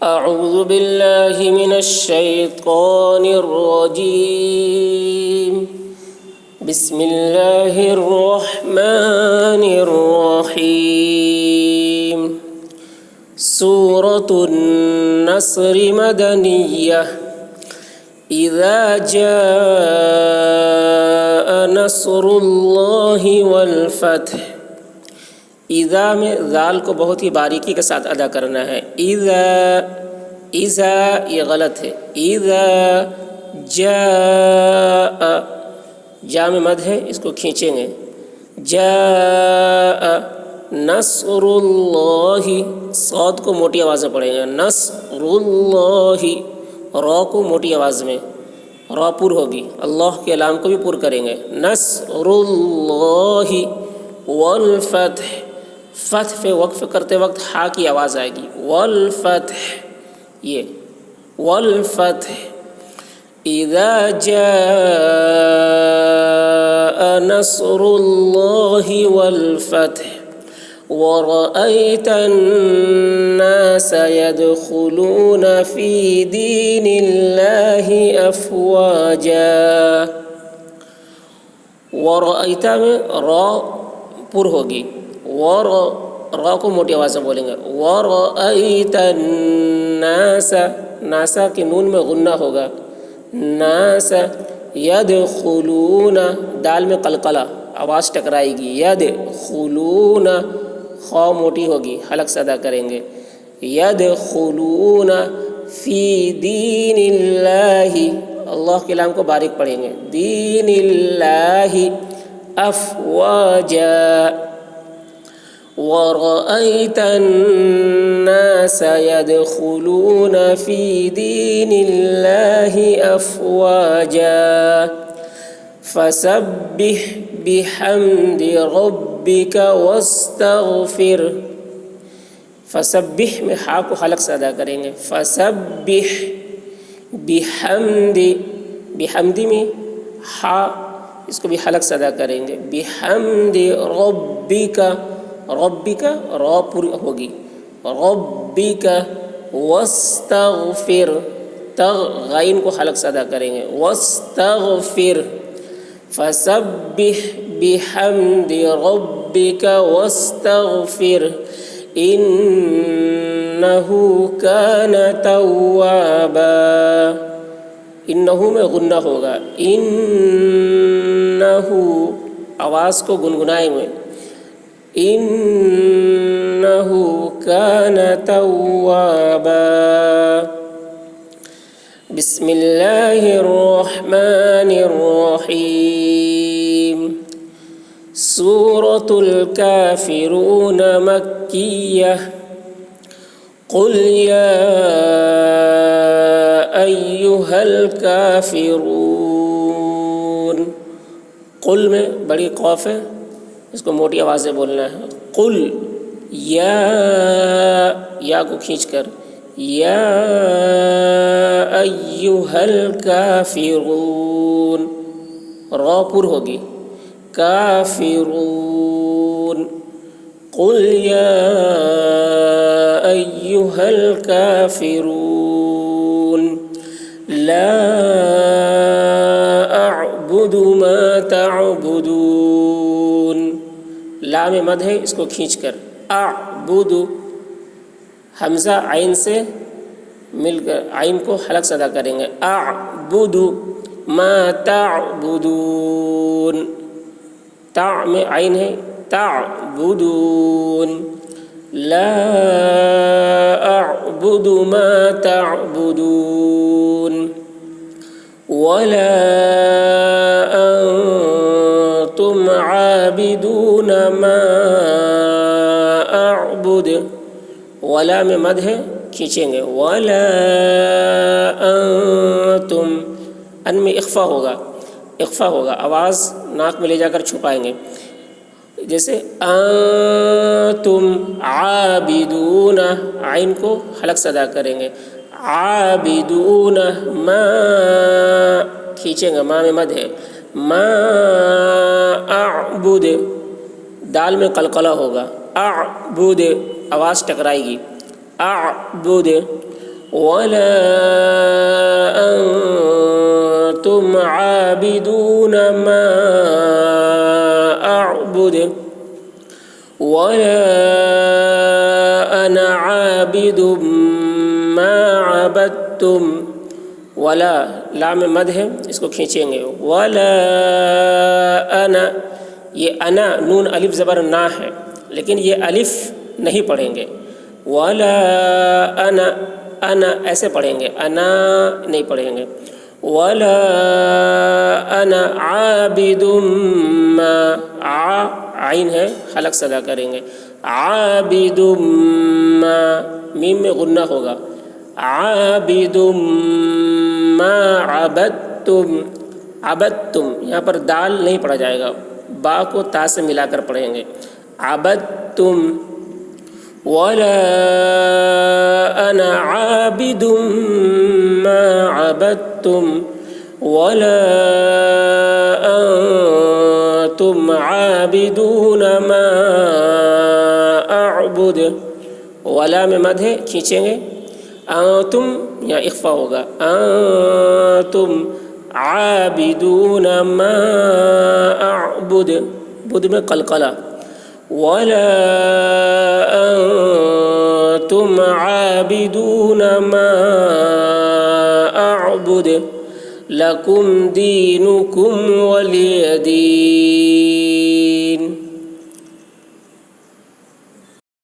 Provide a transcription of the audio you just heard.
أعوذ بالله من الشيطان الرجيم. بسم الله الرحمن الرحيم. سورة النصر مدنية. إذا جاء نصر الله والفتح. اذا میں ذال کو بہت ہی باریکی کے ساتھ ادا کرنا ہے. اذا یہ غلط ہے. اذا جاء جا میں مد ہے، اس کو کھینچیں گے. جاء نصر اللہ، صاد کو موٹی آواز میں پڑھیں گے. نصر اللہ، را کو موٹی آواز میں، را پر ہوگی. اللہ کے لام کو بھی پر کریں گے. نصر اللہ والفتح، فتح پہ وقف کرتے وقت ہا کی آواز آئے گی. والفتح، یہ والفتح. اذا جاء نصر اللہ والفتح ورأيت الناس يدخلون في دين الله أفواجا. ورأيت میں را پر ہوگی، را کو موٹی آواز میں بولیں گے. ورأيت الناس، ناسا کے نون میں غنہ ہوگا. ناس يدخلون، دال میں قلقلہ آواز ٹکرائے گی. يدخلون، خا موٹی ہوگی، حلق سے ادا کریں گے. يدخلون فی دین اللہ، اللہ کے لام کو باریک پڑھیں گے. دین اللہ افواجا. ورأيت الناس يدخلون في دين الله أفواجا. فسبح بحمد ربك واستغفر. فسبح میں ہا کو حلق سے ادا کریں گے. فسبح بحمد، بحمد میں ہا اس کو بھی حلق سے ادا کریں گے. بحمد ربک، ربک را پوری ہوگی. ربک واستغفر، تغ غین کو حلق سے ادا کریں گے. واستغفر. فسبح بحمد ربک واستغفر انہ کان توابا. انہو میں غنہ ہوگا. انہو آواز کو گنگنائیں گے. انہ کان توابا. بسم اللہ الرحمن الرحیم. سورة الكافرون مکیہ. قل یا ایہا الکافرون. قل میں بڑی قاف ہے، اس کو موٹی آواز سے بولنا ہے. قل یا کو کھینچ کر. یا ایہا الکافرون، را پر ہوگی. کافرون. قل یا ایہا الکافرون لا اعبد ما تعبدون. لام مد ہے، اس کو کھینچ کر. اعبد، حمزہ عین سے مل کر عین کو حلق سے ادا کریں گے. اعبد ما تعبدون. تا میں عین ہے. تعبدون. لا اعبد ما تعبدون ولا انتم عابدون ما اعبد. ولا میں مد ہے، کھینچیں گے. ولا انتم، ان میں اخفا ہوگا، اخفا ہوگا، آواز ناک میں لے جا کر چھپائیں گے. جیسے انتم عابدون، عین کو حلق سے ادا کریں گے. عابدون ما، کھینچیں گے، ما میں مد ہے. ما اعبد، دال میں قلقلہ ہوگا. اعبد، آواز ٹکرائے گی. اعبد ولا أنتم عابدون ما أعبد ولا أنا عابد ما عبدتم. ولا لام مد ہے، اس کو کھینچیں گے. ولا انا، یہ انا نون الف زبر نا ہے، لیکن یہ الف نہیں پڑھیں گے. ولا انا، انا ایسے پڑھیں گے، انا نہیں پڑھیں گے. ولا انا عابد ما، عین ہے حلق سے ادا کریں گے. عابد ما، میم میں غنہ ہوگا. عابد ما عبدتم، عبدتم یہاں پر دال نہیں پڑھا جائے گا، با کو تا سے ملا کر پڑھیں گے. عبدتم. ولا انا عابد ما عبدتم ولا انتم عابدون ما اعبد. ولا میں مد ہے، کھینچیں گے. انتم یا اخفا ہوگا. انتم عابدون ما اعبد، بدھ میں قلقلہ. ولا انتم عابدون ما اعبد لكم دينكم ولي دين.